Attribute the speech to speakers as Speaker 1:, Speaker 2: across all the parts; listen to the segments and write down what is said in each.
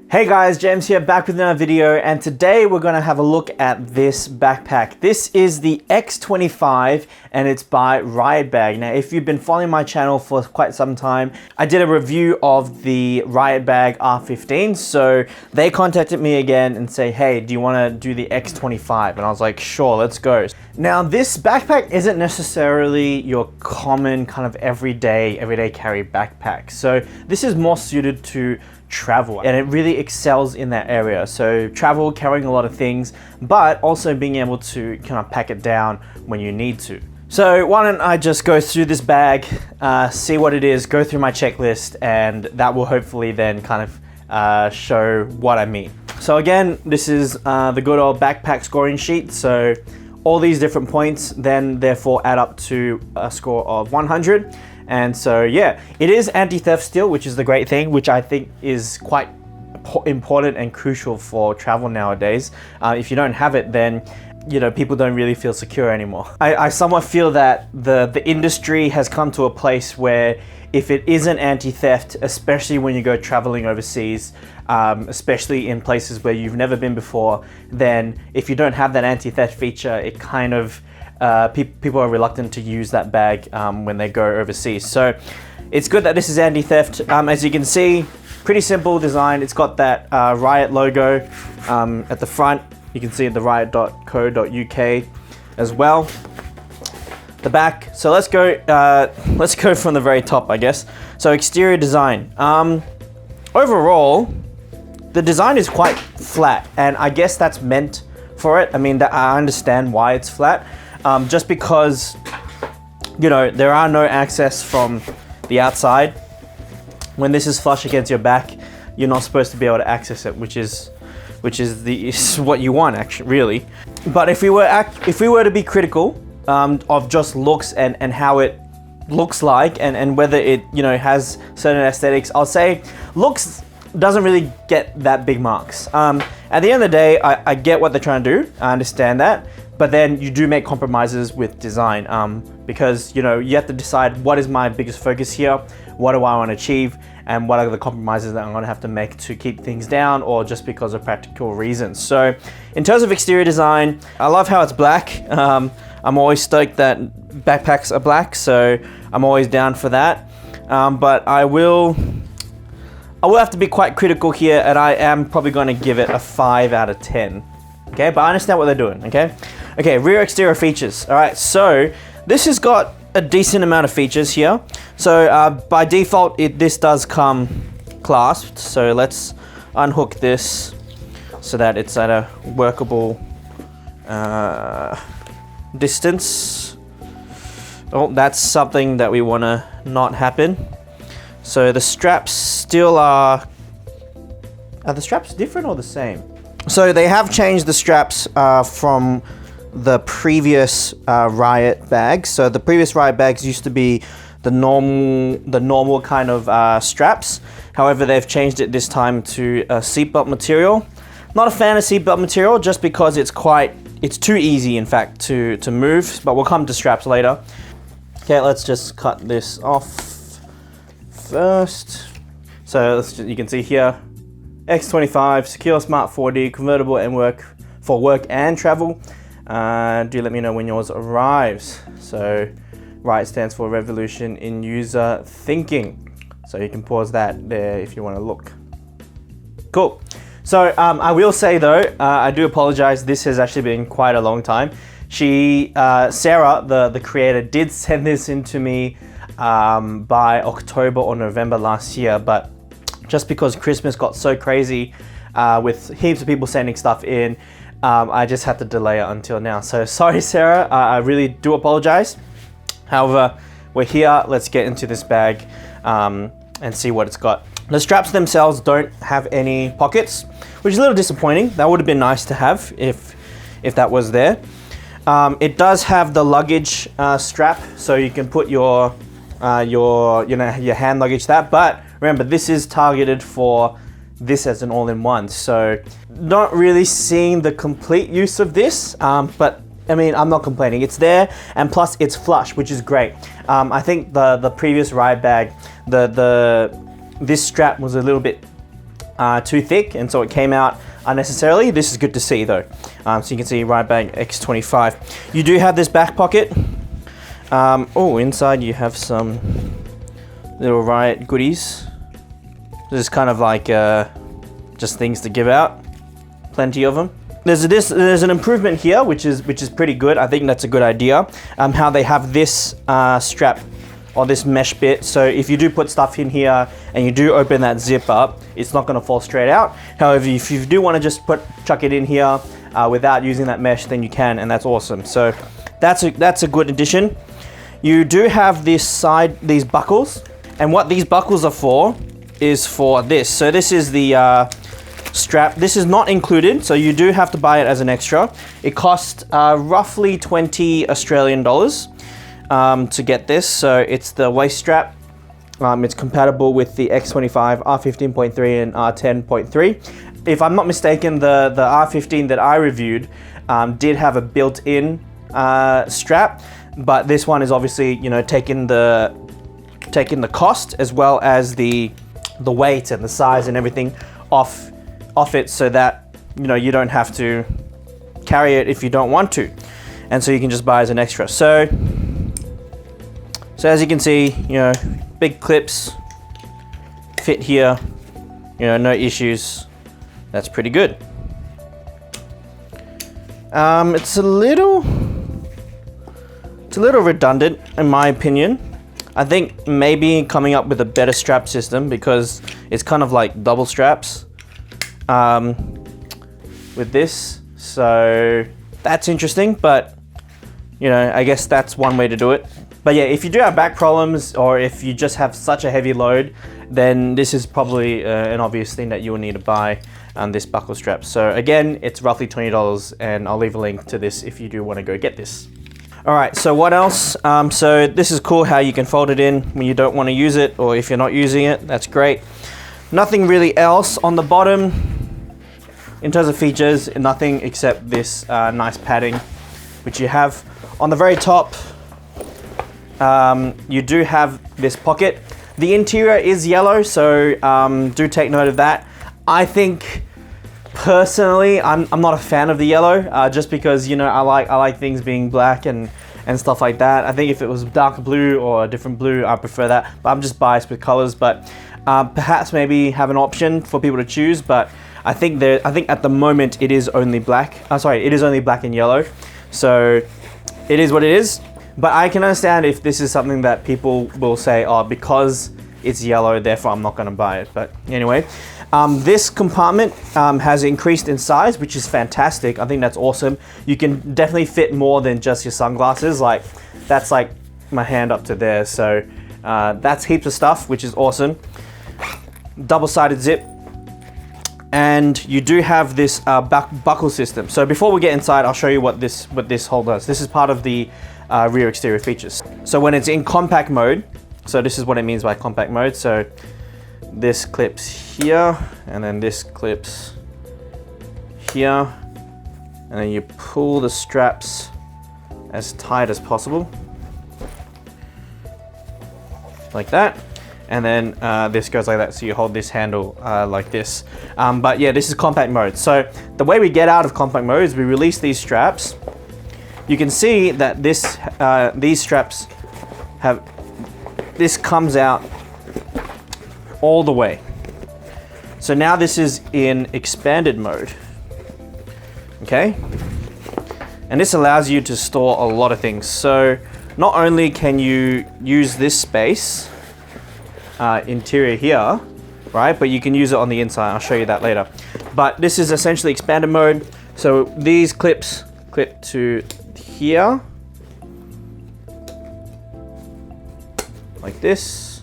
Speaker 1: Hey guys, James here, back with another video, and today we're gonna have a look at this backpack. This is the X25 and it's by RiutBag. Now, if you've been following my channel for quite some time, I did a review of the RiutBag R15, so they contacted me again and say, hey, do you wanna do the X25? And I was like, sure, let's go. Now, this backpack isn't necessarily your common kind of everyday carry backpack. So this is more suited to travel, and it really excels in that area. So travel, carrying a lot of things, but also being able to kind of pack it down when you need to. So why don't I just go through this bag, see what it is, go through my checklist, and that will hopefully then kind of show what I mean. So again, this is the good old backpack scoring sheet. So all these different points then therefore add up to a score of 100. And so yeah, it is anti-theft still, which is the great thing, which I think is quite important and crucial for travel nowadays. If you don't have it, then you know, people don't really feel secure anymore. I somewhat feel that the industry has come to a place where if it isn't anti-theft, especially when you go traveling overseas, especially in places where you've never been before, then if you don't have that anti-theft feature, it kind of people are reluctant to use that bag when they go overseas. So it's good that this is anti-theft. As you can see, pretty simple design. It's got that Riut logo at the front. You can see the riut.co.uk as well. The back. So let's go from the very top, I guess. So exterior design. Overall, the design is quite flat, and I guess that's meant for it. I mean, I understand why it's flat. Just because, you know, there are no access from the outside. When this is flush against your back, you're not supposed to be able to access it, which is what you want, actually, really. But if we were to be critical of just looks and how it looks like and whether it, you know, has certain aesthetics, I'll say looks doesn't really get that big marks. At the end of the day, I get what they're trying to do. I understand that. But then you do make compromises with design because, you know, you have to decide what is my biggest focus here, what do I want to achieve, and what are the compromises that I'm going to have to make to keep things down, or just because of practical reasons. So in terms of exterior design, I love how it's black. I'm always stoked that backpacks are black, so I'm always down for that. But I will have to be quite critical here, and I am probably going to give it a 5 out of 10. Okay, but I understand what they're doing, okay? Okay, rear exterior features. All right, so this has got a decent amount of features here. So by default, this does come clasped. So let's unhook this so that it's at a workable distance. Oh, that's something that we want to not happen. So the straps still are the straps different or the same? So they have changed the straps from the previous Riut bags. So the previous Riut bags used to be the normal kind of straps. However, they've changed it this time to a seatbelt material. Not a fan of seatbelt material just because it's too easy, in fact, to move, but we'll come to straps later. Okay, let's just cut this off first. So you can see here, X25, secure smart 4D, convertible and for work and travel. Do let me know when yours arrives. So RIUT stands for Revolution in User Thinking. So you can pause that there if you want to look. Cool. So I will say though, I do apologize. This has actually been quite a long time. Sarah, the creator, did send this in to me by October or November last year, but just because Christmas got so crazy with heaps of people sending stuff in, I just had to delay it until now. So sorry, Sarah, I really do apologize. However, we're here, let's get into this bag and see what it's got. The straps themselves don't have any pockets, which is a little disappointing. That would have been nice to have if that was there. It does have the luggage strap, so you can put your hand luggage that, but remember, this is targeted for this as an all-in-one, so not really seeing the complete use of this, but I mean, I'm not complaining. It's there, and plus it's flush, which is great. I think the previous RiutBag, this strap was a little bit too thick, and so it came out unnecessarily. This is good to see though. So you can see RiutBag X25. You do have this back pocket. Oh, inside you have some little Riot goodies. This is kind of like just things to give out. Plenty of them. There's an improvement here, which is pretty good. I think that's a good idea. How they have this strap or this mesh bit. So if you do put stuff in here and you do open that zip up, it's not going to fall straight out. However, if you do want to just chuck it in here without using that mesh, then you can, and that's awesome. So that's a good addition. You do have these buckles, and what these buckles are for is for this. So this is the strap. This is not included, so you do have to buy it as an extra. It costs roughly 20 Australian dollars to get this. So it's the waist strap. It's compatible with the X25, R15.3 and R10.3. If I'm not mistaken, the R15 that I reviewed did have a built-in strap, but this one is obviously, you know, taking the cost as well as the weight and the size and everything off it, so that, you know, you don't have to carry it if you don't want to, and so you can just buy as an extra. So as you can see, you know, big clips fit here, you know, no issues. That's pretty good. It's a little redundant in my opinion. I think maybe coming up with a better strap system, because it's kind of like double straps with this. So that's interesting, but you know, I guess that's one way to do it. But yeah, if you do have back problems, or if you just have such a heavy load, then this is probably an obvious thing that you will need to buy, this buckle strap. So again, it's roughly $20, and I'll leave a link to this if you do want to go get this. All right, so what else? So this is cool how you can fold it in when you don't want to use it, or if you're not using it, that's great. Nothing really else on the bottom in terms of features, nothing except this nice padding, which you have. On the very top, you do have this pocket. The interior is yellow, so do take note of that. I think personally, I'm not a fan of the yellow, just because, you know, I like things being black and stuff like that. I think if it was dark blue or a different blue, I prefer that. But I'm just biased with colors. But perhaps maybe have an option for people to choose. But I think at the moment it is only black. It is only black and yellow. So it is what it is. But I can understand if this is something that people will say, oh, because it's yellow, therefore I'm not going to buy it. But anyway, this compartment has increased in size, which is fantastic. I think that's awesome. You can definitely fit more than just your sunglasses. Like, that's like my hand up to there. So that's heaps of stuff, which is awesome. Double-sided zip. And you do have this buckle system. So before we get inside, I'll show you what this hole does. This is part of the rear exterior features. So when it's in compact mode, so this is what it means by compact mode. So this clips here, and then this clips here, and then you pull the straps as tight as possible, like that. And then this goes like that, so you hold this handle like this. But yeah, this is compact mode. So the way we get out of compact mode is we release these straps. You can see that these straps this comes out all the way. So now this is in expanded mode. Okay? And this allows you to store a lot of things. So not only can you use this space interior here, right, but you can use it on the inside. I'll show you that later. But this is essentially expanded mode. So these clips clip to here, like this.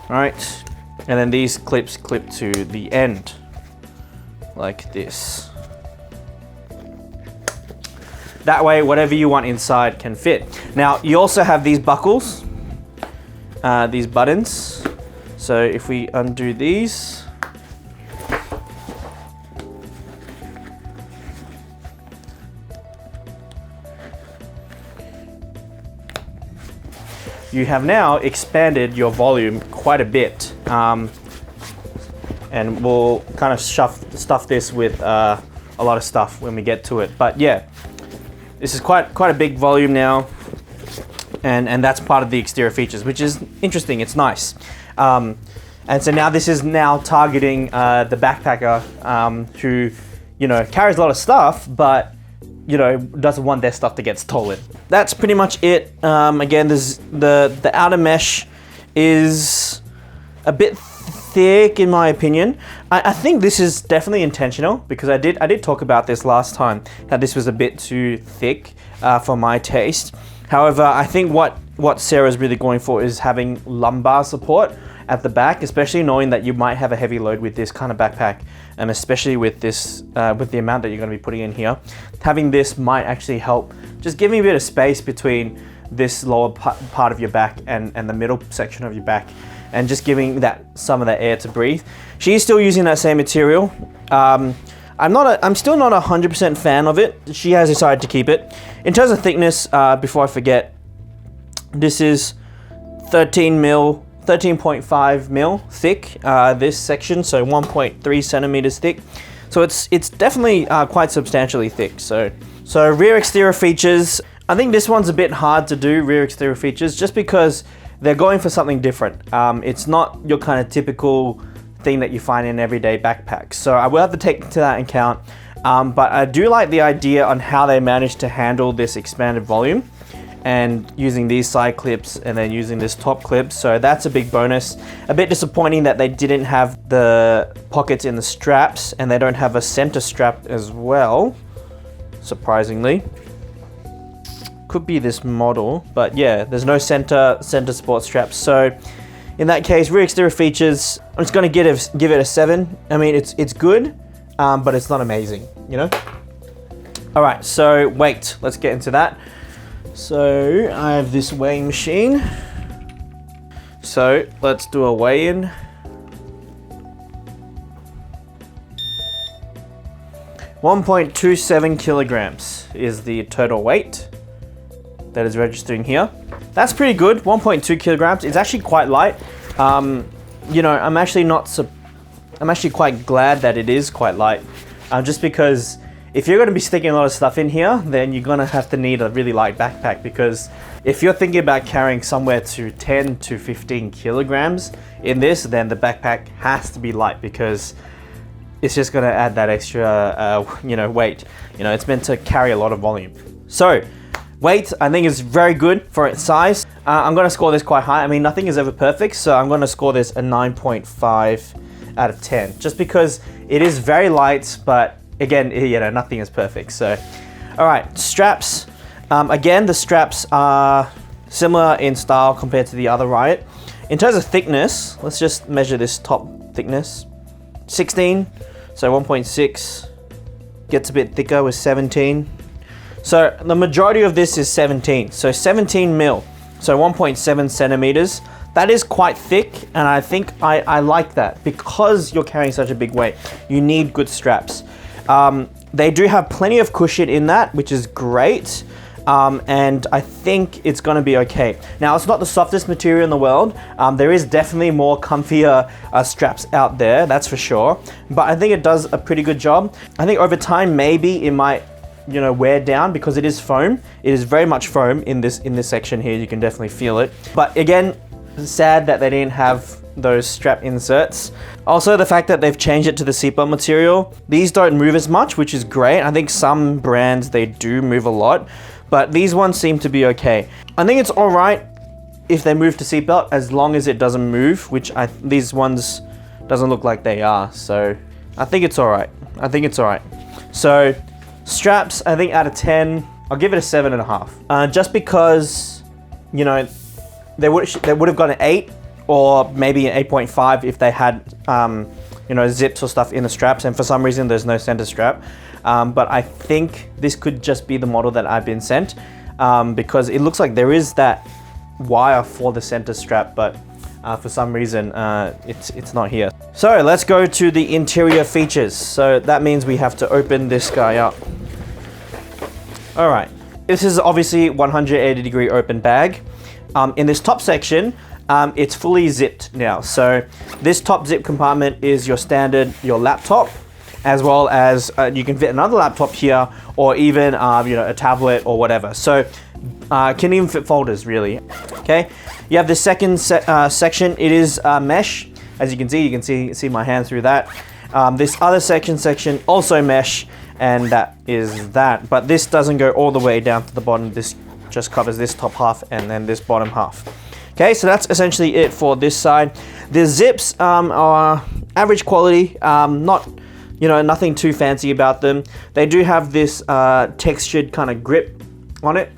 Speaker 1: All right, and then these clips clip to the end, like this. That way, whatever you want inside can fit. Now, you also have these buckles, these buttons. So if we undo these, you have now expanded your volume quite a bit. And we'll kind of stuff this with a lot of stuff when we get to it. But yeah, this is quite a big volume now, and that's part of the exterior features, which is interesting. It's nice. And so now this is now targeting the backpacker who, you know, carries a lot of stuff, but you know, doesn't want their stuff to get stolen. That's pretty much it. Again, there's the outer mesh is a bit thick in my opinion. I think this is definitely intentional, because I did talk about this last time, that this was a bit too thick for my taste. However, I think what Sarah's really going for is having lumbar support at the back, especially knowing that you might have a heavy load with this kind of backpack, and especially with this, with the amount that you're going to be putting in here. Having this might actually help, just giving a bit of space between this lower part of your back and the middle section of your back, and just giving that some of that air to breathe. She's still using that same material. I'm still not 100% fan of it. She has decided to keep it. In terms of thickness, before I forget, this is 13.5 mil thick, this section, so 1.3 centimeters thick. So it's definitely quite substantially thick. So rear exterior features, I think this one's a bit hard to do, rear exterior features, just because they're going for something different. It's not your kind of typical thing that you find in everyday backpacks. So I will have to take to that account. But I do like the idea on how they managed to handle this expanded volume, and using these side clips and then using this top clip. So that's a big bonus. A bit disappointing that they didn't have the pockets in the straps, and they don't have a center strap as well, surprisingly. Could be this model, but yeah, there's no center support straps. So in that case, rear exterior features, I'm just gonna give it a 7. I mean, it's good, but it's not amazing, you know? All right, so weight, let's get into that. So I have this weighing machine. So let's do a weigh-in. .27 kilograms is the total weight that is registering here. That's pretty good. 1.2 kilograms. It's actually quite light. You know, I'm actually quite glad that it is quite light, just because if you're going to be sticking a lot of stuff in here, then you're going to have to need a really light backpack, because if you're thinking about carrying somewhere to 10 to 15 kilograms in this, then the backpack has to be light, because it's just going to add that extra, you know, weight. You know, it's meant to carry a lot of volume. So weight, I think, is very good for its size. I'm going to score this quite high. I mean, nothing is ever perfect, so I'm going to score this a 9.5 out of 10, just because it is very light, but again, you know, nothing is perfect. So, all right, straps. Again, the straps are similar in style compared to the other Riot. In terms of thickness, let's just measure this top thickness. 16, so 1.6. Gets a bit thicker with 17. So the majority of this is 17. So 17 mil, so 1.7 centimeters. That is quite thick, and I think I like that, because you're carrying such a big weight. You need good straps. They do have plenty of cushion in that, which is great. And I think it's gonna be okay. Now, it's not the softest material in the world. There is definitely more comfier straps out there, that's for sure. But I think it does a pretty good job. I think over time, maybe it might, you know, wear down, because it is foam. It is very much foam in this section here. You can definitely feel it. But again, sad that they didn't have those strap inserts. Also, the fact that they've changed it to the seatbelt material. These don't move as much, which is great. I think some brands, they do move a lot, but these ones seem to be okay. I think it's all right if they move to seatbelt, as long as it doesn't move, which these ones doesn't look like they are. So I think it's all right. I think it's all right. So straps, I think out of 10, I'll give it a 7.5. Just because, you know, they would have got an 8, or maybe an 8.5 if they had, you know, zips or stuff in the straps, and for some reason there's no center strap. But I think this could just be the model that I've been sent, because it looks like there is that wire for the center strap, but for some reason it's not here. So let's go to the interior features. So that means we have to open this guy up. All right, this is obviously 180-degree open bag. in this top section, it's fully zipped now. So this top zip compartment is your standard, your laptop, as well as you can fit another laptop here, or even a tablet or whatever. So can even fit folders really. Okay, you have the second section. It is mesh, as you can see my hand through that. This other section also mesh, and that is that. But this doesn't go all the way down to the bottom. This just covers this top half and then this bottom half. Okay, so that's essentially it for this side. The zips are average quality, not, nothing too fancy about them. They do have this textured kind of grip on it.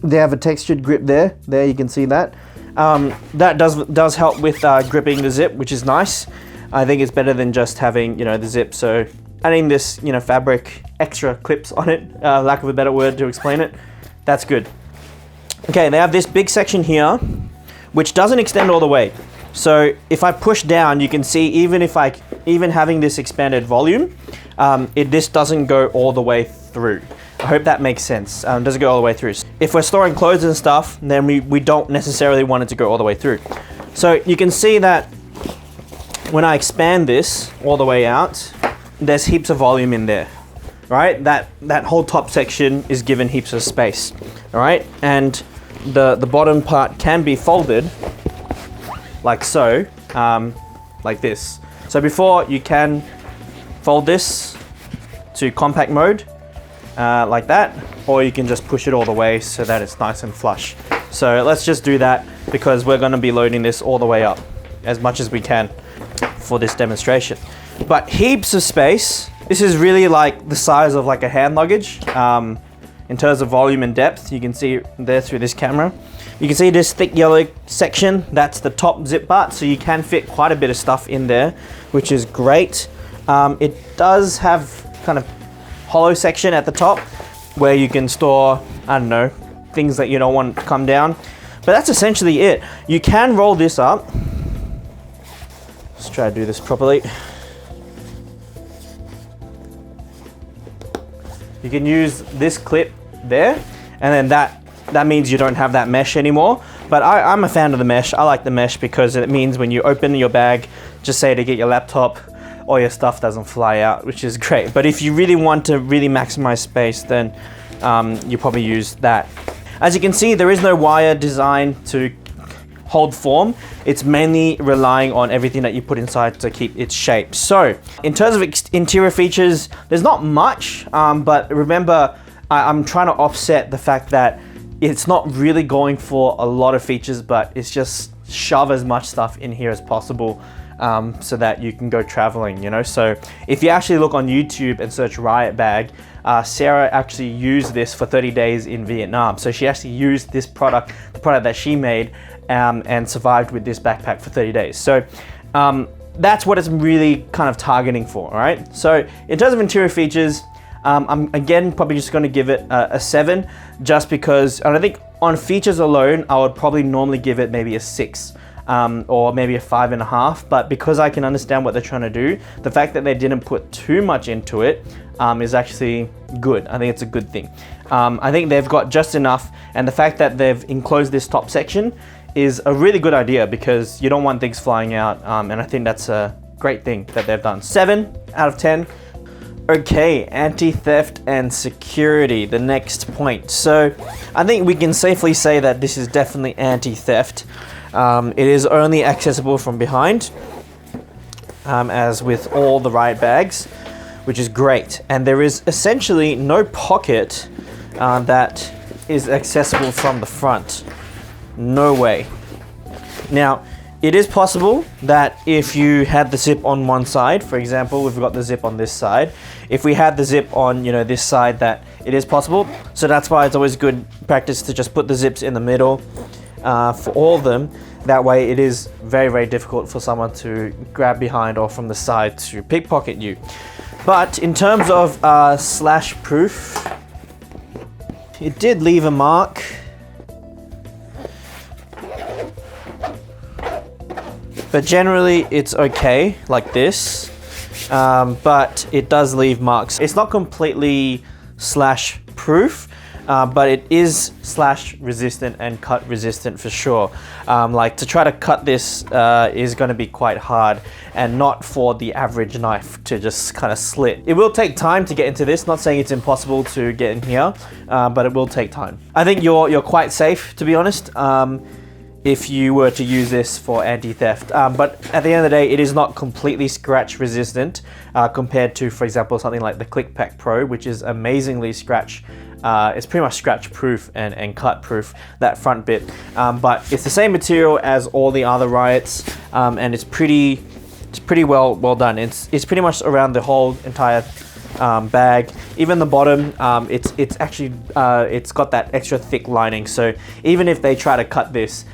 Speaker 1: They have a textured grip there. There, you can see that. That does help with gripping the zip, which is nice. I think it's better than just having, the zip. So adding this, fabric extra clips on it, lack of a better word to explain it, that's good. Okay, they have this big section here, which doesn't extend all the way. So if I push down, you can see even having this expanded volume, this doesn't go all the way through. I hope that makes sense. Doesn't go all the way through. If we're storing clothes and stuff, then we don't necessarily want it to go all the way through. So you can see that when I expand this all the way out, there's heaps of volume in there, right? That whole top section is given heaps of space, all right? And the bottom part can be folded like so, like this. So before, you can fold this to compact mode, like that, or you can just push it all the way so that it's nice and flush. So let's just do that, because we're going to be loading this all the way up as much as we can for this demonstration. But heaps of space. This is really like the size of like a hand luggage in terms of volume and depth. You can see there through this camera. You can see this thick yellow section, that's the top zip part, so you can fit quite a bit of stuff in there, which is great. It does have kind of hollow section at the top where you can store, I don't know, things that you don't want to come down. But that's essentially it. You can roll this up. Let's try to do this properly. You can use this clip there, and then that means you don't have that mesh anymore. But I'm a fan of the mesh. I like the mesh because it means when you open your bag, just say to get your laptop, all your stuff doesn't fly out, which is great. But if you really want to really maximize space, then you probably use that. As you can see, there is no wire designed to hold form. It's mainly relying on everything that you put inside to keep its shape. So in terms of interior features, there's not much, but remember, I'm trying to offset the fact that it's not really going for a lot of features, but it's just shove as much stuff in here as possible, so that you can go traveling, So if you actually look on YouTube and search RiutBag, Sarah actually used this for 30 days in Vietnam. So she actually used this product, the product that she made, and survived with this backpack for 30 days. So that's what it's really kind of targeting for, all right? So in terms of interior features, I'm again probably just going to give it a 7, just because, and I think on features alone, I would probably normally give it maybe a 6. Or maybe a 5.5, but because I can understand what they're trying to do, the fact that they didn't put too much into it is actually good. I think it's a good thing. I think they've got just enough, and the fact that they've enclosed this top section is a really good idea, because you don't want things flying out, and I think that's a great thing that they've done. 7 out of 10. Okay, anti-theft and security, the next point. So I think we can safely say that this is definitely anti-theft. It is only accessible from behind, as with all the RiutBags, which is great. And there is essentially no pocket that is accessible from the front. No way. Now, it is possible that if you had the zip on one side, for example, we've got the zip on this side. If we had the zip on, this side, that it is possible. So that's why it's always good practice to just put the zips in the middle for all of them. That way it is very, very difficult for someone to grab behind or from the side to pickpocket you. But in terms of slash proof, it did leave a mark. But generally it's okay like this, but it does leave marks. It's not completely slash proof, but it is slash resistant and cut resistant for sure. Like to try to cut this is going to be quite hard, and not for the average knife to just kind of slit. It will take time to get into this, not saying it's impossible to get in here, but it will take time. I think you're quite safe, to be honest, if you were to use this for anti-theft. But at the end of the day, it is not completely scratch resistant compared to, for example, something like the ClickPack Pro, which is amazingly scratch. It's pretty much scratch proof and cut proof, that front bit. But it's the same material as all the other Riuts, and it's pretty well done. It's pretty much around the whole entire bag. Even the bottom, it's actually it's got that extra thick lining. So even if they try to cut this,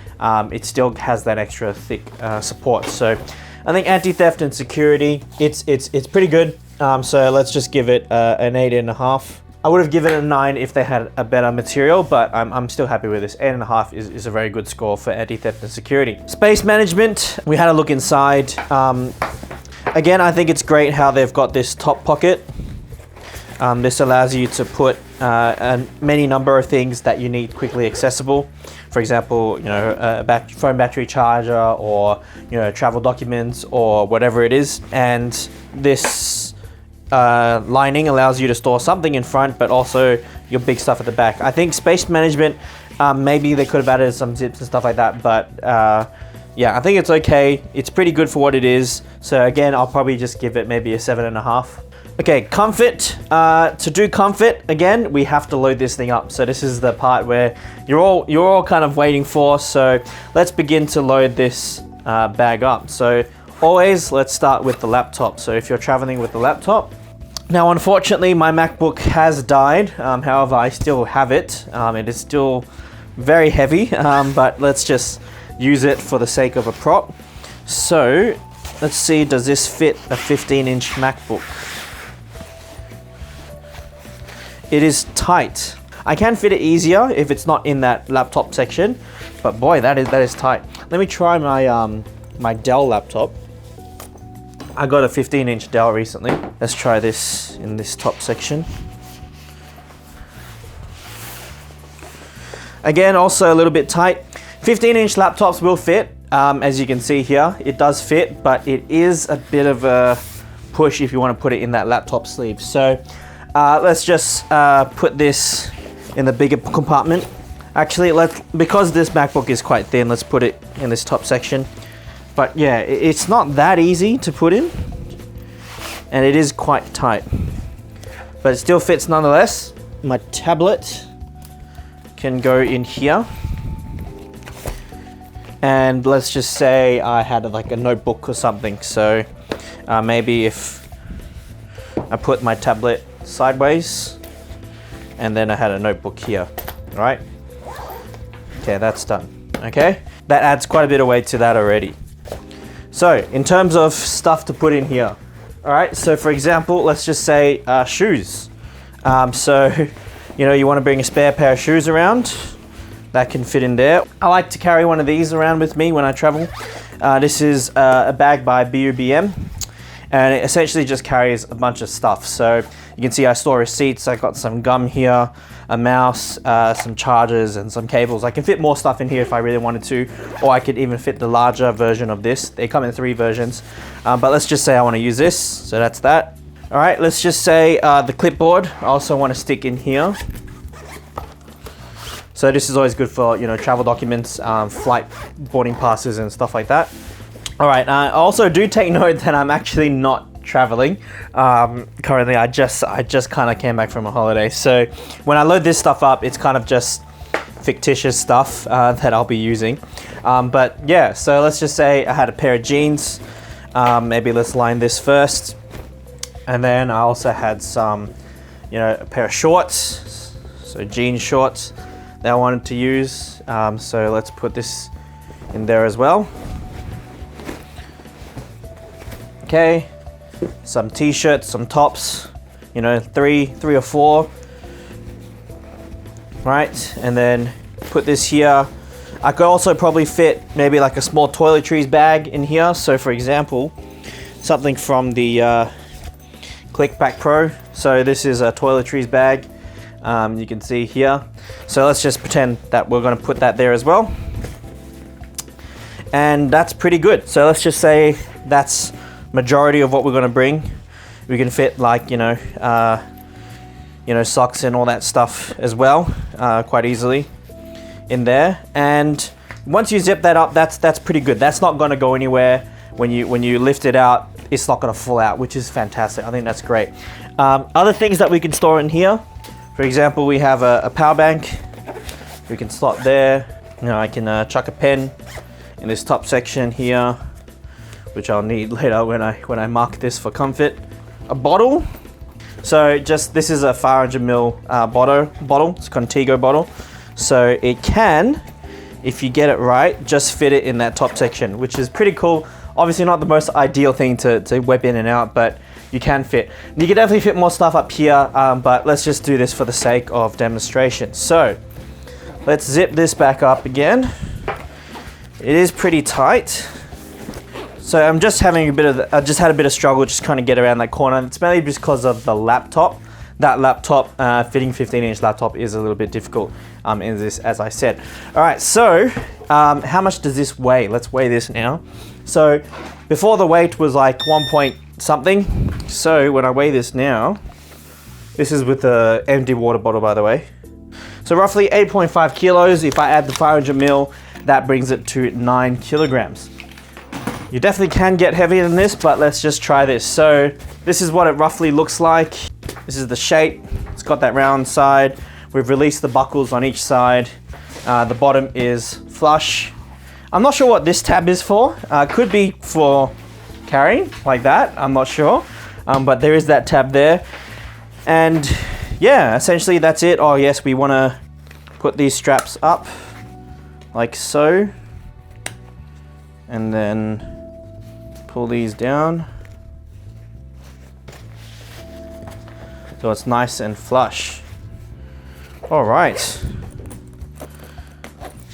Speaker 1: it still has that extra thick support. So I think anti-theft and security, it's pretty good. So let's just give it an 8.5. I would have given it a 9 if they had a better material, but I'm still happy with this. 8.5 is a very good score for anti-theft and security. Space management, we had a look inside. Again, I think it's great how they've got this top pocket. This allows you to put many number of things that you need quickly accessible. For example, you know, a phone battery charger, or you know, travel documents, or whatever it is. And this lining allows you to store something in front, but also your big stuff at the back. I think space management, maybe they could have added some zips and stuff like that, but yeah, I think it's okay. It's pretty good for what it is. So again, I'll probably just give it maybe a 7.5. Okay, comfort. To do comfort, again, we have to load this thing up. So this is the part where you're all kind of waiting for. So let's begin to load this bag up. So always, let's start with the laptop. So if you're traveling with the laptop. Now, unfortunately, my MacBook has died. However, I still have it. It is still very heavy, but let's just use it for the sake of a prop. So let's see, does this fit a 15-inch MacBook? It is tight. I can fit it easier if it's not in that laptop section, but boy, that is tight. Let me try my my Dell laptop. I got a 15-inch Dell recently. Let's try this in this top section. Again, also a little bit tight. 15-inch laptops will fit, as you can see here. It does fit, but it is a bit of a push if you want to put it in that laptop sleeve. So let's just put this in the bigger compartment. Actually, because this MacBook is quite thin, let's put it in this top section. But yeah, it's not that easy to put in, and it is quite tight, but it still fits nonetheless. My tablet can go in here, and let's just say I had like a notebook or something. So maybe if I put my tablet sideways, and then I had a notebook here, right? Okay, that's done. Okay, that adds quite a bit of weight to that already. So in terms of stuff to put in here, all right, so for example, let's just say shoes. So, you know, you want to bring a spare pair of shoes around, that can fit in there. I like to carry one of these around with me when I travel. This is a bag by BUBM, and it essentially just carries a bunch of stuff. So you can see I store receipts. I got some gum here, a mouse, some chargers, and some cables. I can fit more stuff in here if I really wanted to, or I could even fit the larger version of this. They come in 3 versions, but let's just say I want to use this. So that's that. All right, let's just say the clipboard I also want to stick in here. So this is always good for, you know, travel documents, flight boarding passes and stuff like that. All right, also do take note that I'm actually not traveling. Currently, I just kind of came back from a holiday. So when I load this stuff up, it's kind of just fictitious stuff that I'll be using. But yeah, so let's just say I had a pair of jeans. Maybe let's line this first. And then I also had some, you know, a pair of shorts. So jean shorts that I wanted to use. So let's put this in there as well. Okay, some t-shirts, some tops, you know, three or 4, right? And then put this here. I could also probably fit maybe like a small toiletries bag in here. So for example, something from the ClickPack Pro. So this is a toiletries bag. You can see here. So let's just pretend that we're going to put that there as well. And that's pretty good. So let's just say that's majority of what we're going to bring. We can fit like, socks and all that stuff as well, quite easily in there. And once you zip that up, that's pretty good. That's not going to go anywhere. When you lift it out, it's not going to fall out, which is fantastic. I think that's great. Other things that we can store in here, for example, we have a power bank. We can slot there. I can chuck a pen in this top section here, which I'll need later when I mark this for comfort. A bottle. So this is a 500 ml bottle. It's a Contigo bottle. So it can, if you get it right, just fit it in that top section, which is pretty cool. Obviously not the most ideal thing to whip in and out, but you can fit. You can definitely fit more stuff up here, but let's just do this for the sake of demonstration. So let's zip this back up again. It is pretty tight. So I'm just having I just had a bit of struggle just trying to get around that corner. It's mainly because of the laptop. That laptop, fitting 15-inch laptop is a little bit difficult in this, as I said. All right, so how much does this weigh? Let's weigh this now. So before the weight was like 1 point something. So when I weigh this now, this is with the empty water bottle, by the way. So roughly 8.5 kilos. If I add the 500 ml, that brings it to 9 kilograms. You definitely can get heavier than this, but let's just try this. So this is what it roughly looks like. This is the shape. It's got that round side. We've released the buckles on each side. The bottom is flush. I'm not sure what this tab is for. Could be for carrying like that. I'm not sure. But there is that tab there. And yeah, essentially that's it. Oh yes, we want to put these straps up like so. And then pull these down. So it's nice and flush. All right.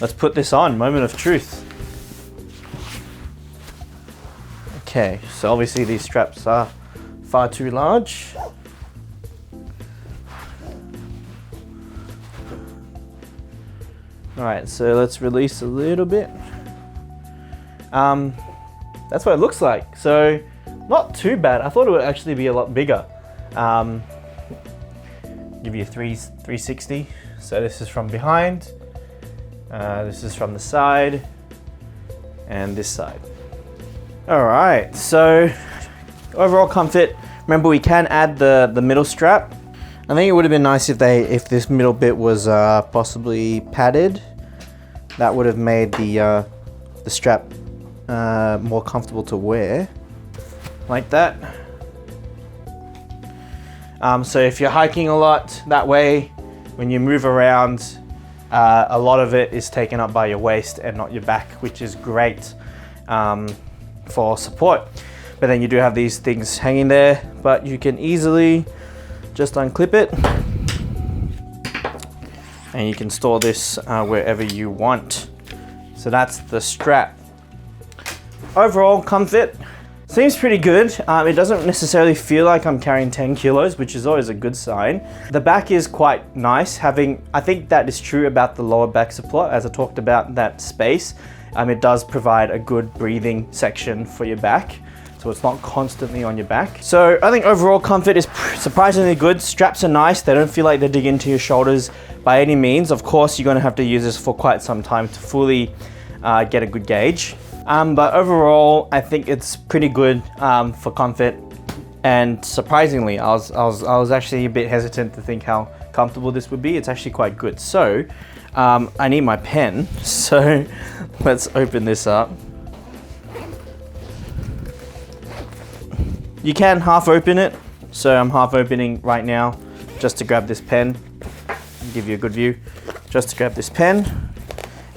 Speaker 1: Let's put this on, moment of truth. Okay, so obviously these straps are far too large. All right, so let's release a little bit. That's what it looks like. So not too bad. I thought it would actually be a lot bigger. Give you 360. So this is from behind. This is from the side, and this side. All right, so overall comfort. Remember, we can add the middle strap. I think it would have been nice if this middle bit was possibly padded. That would have made the strap more comfortable to wear, like that. So if you're hiking a lot that way, when you move around, a lot of it is taken up by your waist and not your back, which is great for support. But then you do have these things hanging there, but you can easily just unclip it and you can store this wherever you want. So that's the strap. Overall comfort seems pretty good. It doesn't necessarily feel like I'm carrying 10 kilos, which is always a good sign. The back is quite nice. I think that is true about the lower back support, as I talked about that space. It does provide a good breathing section for your back, so it's not constantly on your back. So I think overall comfort is surprisingly good. Straps are nice. They don't feel like they dig into your shoulders by any means. Of course, you're going to have to use this for quite some time to fully get a good gauge. But overall, I think it's pretty good for comfort. And surprisingly, I was actually a bit hesitant to think how comfortable this would be. It's actually quite good. So I need my pen. So let's open this up. You can half open it. So I'm half opening right now just to grab this pen. I'll give you a good view. Just to grab this pen.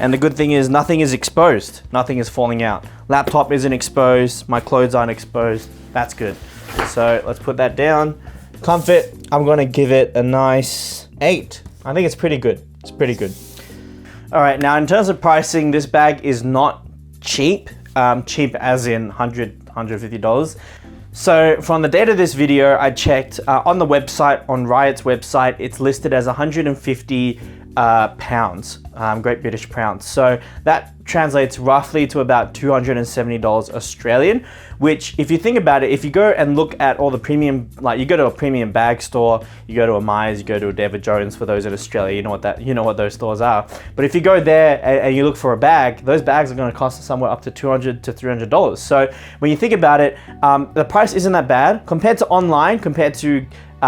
Speaker 1: And the good thing is nothing is exposed. Nothing is falling out. Laptop isn't exposed. My clothes aren't exposed. That's good. So let's put that down. Comfort, I'm going to give it a nice 8. I think it's pretty good. It's pretty good. All right, now in terms of pricing, this bag is not cheap. Cheap as in $100, $150. So from the date of this video, I checked on the website, on Riot's website, it's listed as 150 pounds, Great British pounds. So that translates roughly to about $270 Australian, which if you think about it, if you go and look at all the premium, like you go to a premium bag store, you go to a Myers, you go to a David Jones, for those in Australia, you know what those stores are. But if you go there and you look for a bag, those bags are going to cost somewhere up to $200 to $300. So when you think about it, the price isn't that bad compared to online, compared to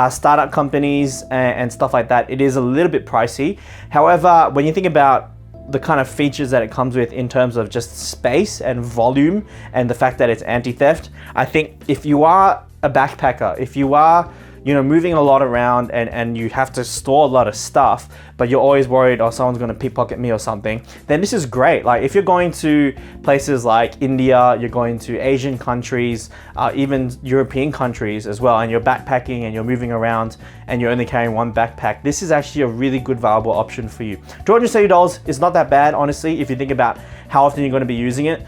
Speaker 1: startup companies and stuff like that. It is a little bit pricey. However, when you think about the kind of features that it comes with in terms of just space and volume and the fact that it's anti-theft, I think if you are a backpacker, if you are moving a lot around and you have to store a lot of stuff, but you're always worried, oh, someone's going to pickpocket me or something, then this is great. Like if you're going to places like India, you're going to Asian countries, even European countries as well, and you're backpacking and you're moving around and you're only carrying one backpack, this is actually a really good viable option for you. $270 is not that bad, honestly, if you think about how often you're going to be using it.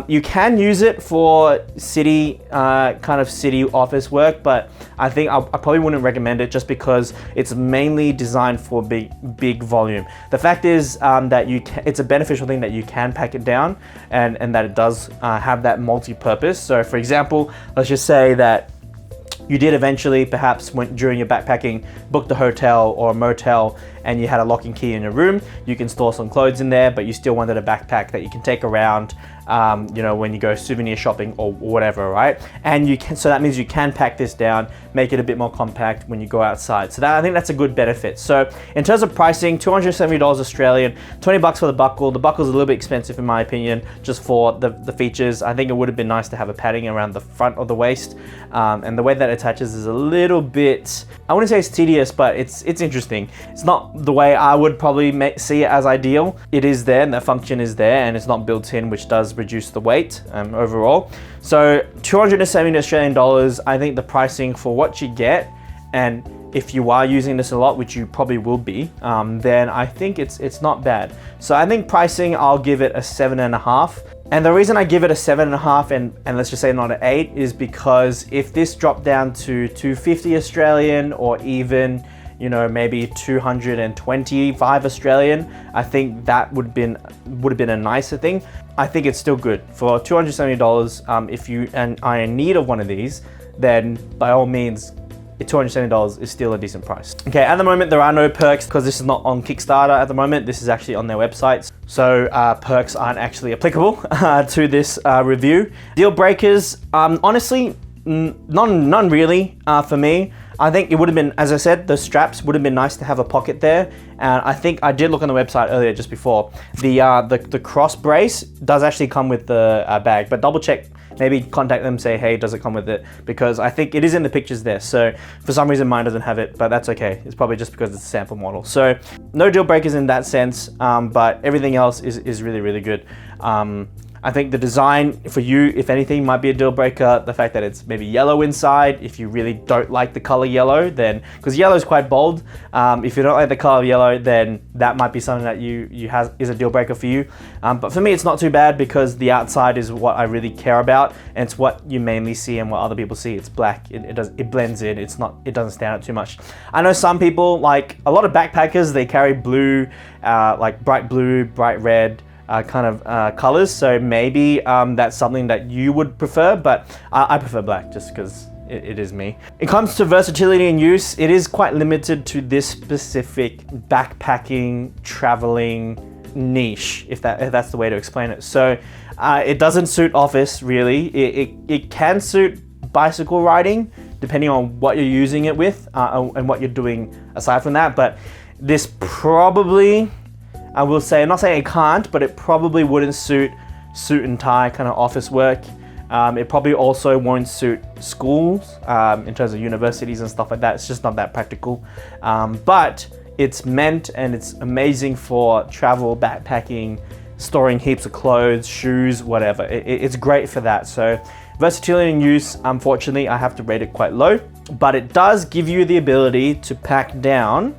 Speaker 1: You can use it for city, kind of city office work, but I think I probably wouldn't recommend it just because it's mainly designed for big volume. The fact is that it's a beneficial thing that you can pack it down and that it does have that multi-purpose. So for example, let's just say that you did eventually, perhaps during your backpacking, book the hotel or a motel and you had a lock and key in your room. You can store some clothes in there, but you still wanted a backpack that you can take around, when you go souvenir shopping or whatever, right? And so that means you can pack this down, make it a bit more compact when you go outside. So I think that's a good benefit. So in terms of pricing, $270 Australian, 20 bucks for the buckle. The buckle's a little bit expensive in my opinion, just for the features. I think it would have been nice to have a padding around the front of the waist. And the way that it attaches is a little bit, I wouldn't say it's tedious, but it's interesting. It's not the way I would probably see it as ideal. It is there and the function is there and it's not built in, which does reduce the weight overall. So 270 Australian dollars, I think the pricing for what you get, and if you are using this a lot, which you probably will be, then I think it's not bad. So I think pricing, I'll give it a 7.5. And the reason I give it a 7.5 and let's just say not an 8 is because if this dropped down to 250 Australian or even maybe 225 Australian, I think that would have been a nicer thing. I think it's still good for $270. If you are in need of one of these, then by all means, $270 is still a decent price. Okay, at the moment there are no perks because this is not on Kickstarter at the moment. This is actually on their website. So perks aren't actually applicable to this review. Deal breakers, honestly, none really for me. I think it would have been, as I said, the straps would have been nice to have a pocket there. And I think I did look on the website earlier just before. The cross brace does actually come with the bag, but double check, maybe contact them, say, hey, does it come with it? Because I think it is in the pictures there. So for some reason mine doesn't have it, but that's okay. It's probably just because it's a sample model. So no deal breakers in that sense, but everything else is really, really good. I think the design for you, if anything, might be a deal breaker. The fact that it's maybe yellow inside, if you really don't like the color yellow, then, because yellow is quite bold. If you don't like the color yellow, then that might be something that is a deal breaker for you. But for me, it's not too bad because the outside is what I really care about, and it's what you mainly see and what other people see. It's black. It blends in. It doesn't stand out too much. I know some people, like a lot of backpackers, they carry blue, like bright blue, bright red. Kind of colors, so maybe that's something that you would prefer, but I prefer black just because it is me. It comes to versatility and use, it is quite limited to this specific backpacking, traveling niche, if that's the way to explain it. So it doesn't suit office really. It can suit bicycle riding depending on what you're using it with and what you're doing aside from that, but this probably, I will say, I'm not saying it can't, but it probably wouldn't suit and tie kind of office work. It probably also won't suit schools in terms of universities and stuff like that. It's just not that practical. But it's meant and it's amazing for travel, backpacking, storing heaps of clothes, shoes, whatever. It's great for that. So versatility and use, unfortunately, I have to rate it quite low, but it does give you the ability to pack down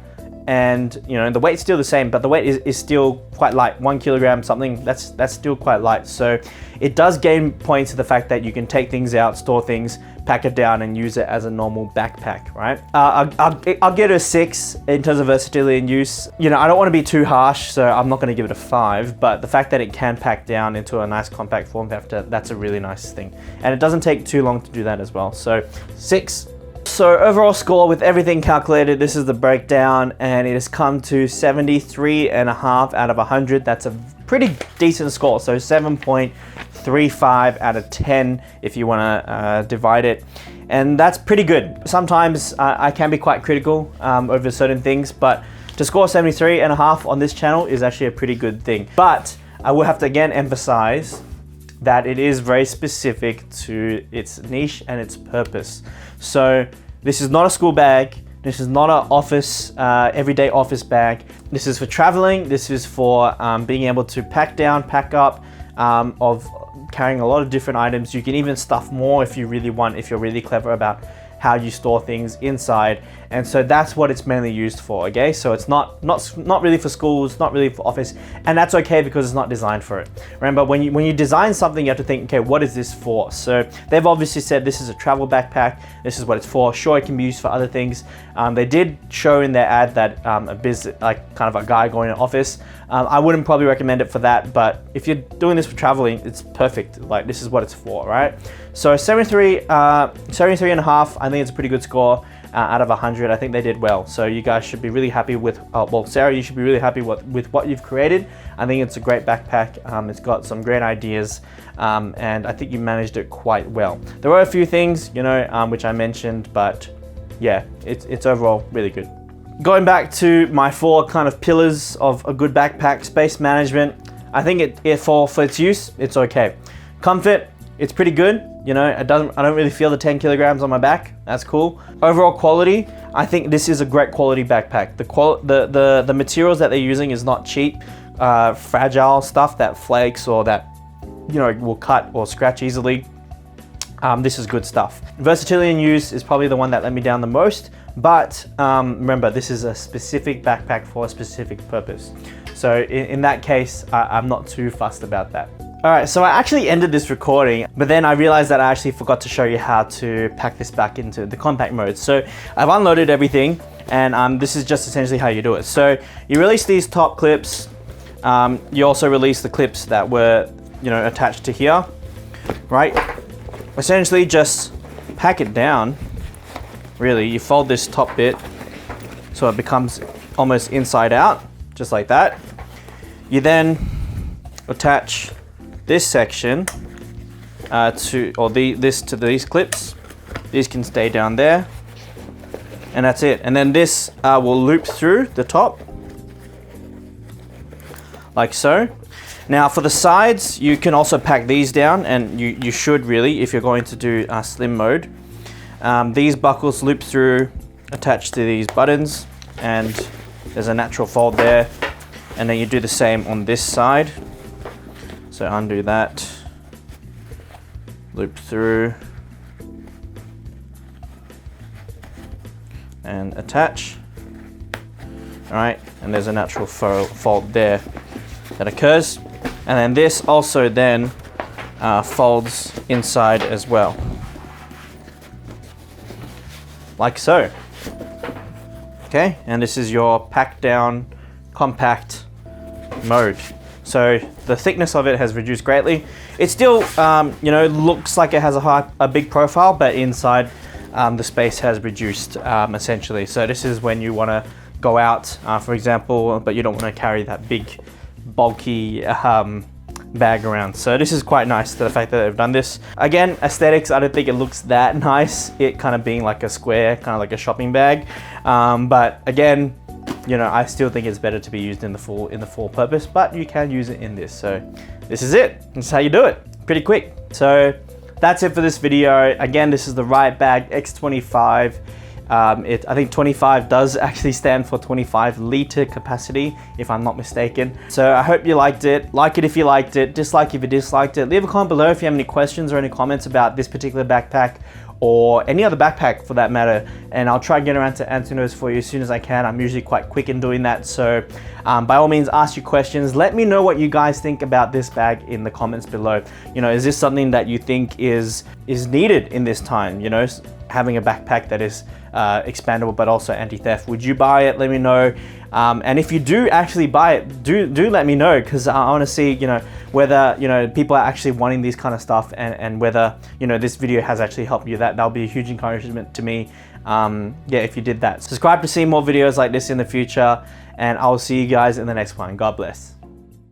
Speaker 1: and you know, the weight's still the same, but the weight is still quite light. 1 kilogram something, that's still quite light. So it does gain points to the fact that you can take things out, store things, pack it down, and use it as a normal backpack, right? I'll give it a 6 in terms of versatility and use. You know, I don't want to be too harsh, so I'm not going to give it a 5, but the fact that it can pack down into a nice compact form factor, that's a really nice thing. And it doesn't take too long to do that as well. So 6. So overall score with everything calculated, this is the breakdown, and it has come to 73.5 out of 100. That's a pretty decent score. So 7.35 out of 10 if you want to divide it. And that's pretty good. Sometimes I can be quite critical over certain things, but to score 73.5 on this channel is actually a pretty good thing. But I will have to again emphasize that it is very specific to its niche and its purpose. So this is not a school bag. This is not an office, everyday office bag. This is for traveling. This is for being able to pack down, pack up, of carrying a lot of different items. You can even stuff more if you really want, if you're really clever about how you store things inside. And so that's what it's mainly used for, okay? So it's not really for schools, not really for office, and that's okay because it's not designed for it. Remember, when you design something, you have to think, okay, what is this for? So they've obviously said this is a travel backpack, this is what it's for. Sure, it can be used for other things. They did show in their ad that a business, like kind of a guy going to office. I wouldn't probably recommend it for that, but if you're doing this for traveling, it's perfect. Like, this is what it's for, right? So 73.5, I think it's a pretty good score out of 100. I think they did well. So you guys should be really happy with, well, Sarah, you should be really happy with what you've created. I think it's a great backpack. It's got some great ideas, and I think you managed it quite well. There were a few things, you know, which I mentioned, but yeah, it's overall really good. Going back to my 4 kind of pillars of a good backpack: space management. I think for its use, it's okay. Comfort, it's pretty good. You know, I don't really feel the 10 kilograms on my back. That's cool. Overall quality, I think this is a great quality backpack. The materials that they're using is not cheap, fragile stuff that flakes or that, you know, will cut or scratch easily. This is good stuff. Versatility in use is probably the one that let me down the most, but remember, this is a specific backpack for a specific purpose. So in that case, I'm not too fussed about that. All right, so I actually ended this recording, but then I realized that I actually forgot to show you how to pack this back into the compact mode. So I've unloaded everything, and this is just essentially how you do it. So you release these top clips. You also release the clips that were, you know, attached to here, right? Essentially just pack it down. Really, you fold this top bit so it becomes almost inside out, just like that. You then attach this section to these clips. These can stay down there, and that's it. And then this will loop through the top, like so. Now for the sides, you can also pack these down, and you should really, if you're going to do slim mode. These buckles loop through, attached to these buttons, and there's a natural fold there. And then you do the same on this side. So undo that, loop through, and attach. All right, and there's a natural fold there that occurs. And then this also then folds inside as well, like so. Okay, and this is your pack down compact mode. So the thickness of it has reduced greatly. It still, you know, looks like it has a big profile, but inside the space has reduced essentially. So this is when you want to go out, for example, but you don't want to carry that big, bulky bag around. So this is quite nice, the fact that they've done this. Again, aesthetics, I don't think it looks that nice, it kind of being like a square, kind of like a shopping bag. But again, you know, I still think it's better to be used in the full purpose, but you can use it in this. So this is it. This is how you do it. Pretty quick. So that's it for this video. Again, this is the RiutBag X25. I think 25 does actually stand for 25 liter capacity, if I'm not mistaken. So I hope you liked it. Like it if you liked it, dislike if you disliked it. Leave a comment below if you have any questions or any comments about this particular backpack or any other backpack for that matter, and I'll try and get around to answering those for you as soon as I can. I'm usually quite quick in doing that, so by all means ask your questions. Let me know what you guys think about this bag in the comments below. You know, is this something that you think is needed in this time, you know, having a backpack that is expandable but also anti-theft? Would you buy it? Let me know. And if you do actually buy it, do let me know, because I want to see, you know, whether, you know, people are actually wanting these kind of stuff, and whether, you know, this video has actually helped you. That'll be a huge encouragement to me. Yeah, if you did that. Subscribe to see more videos like this in the future, and I'll see you guys in the next one. God bless.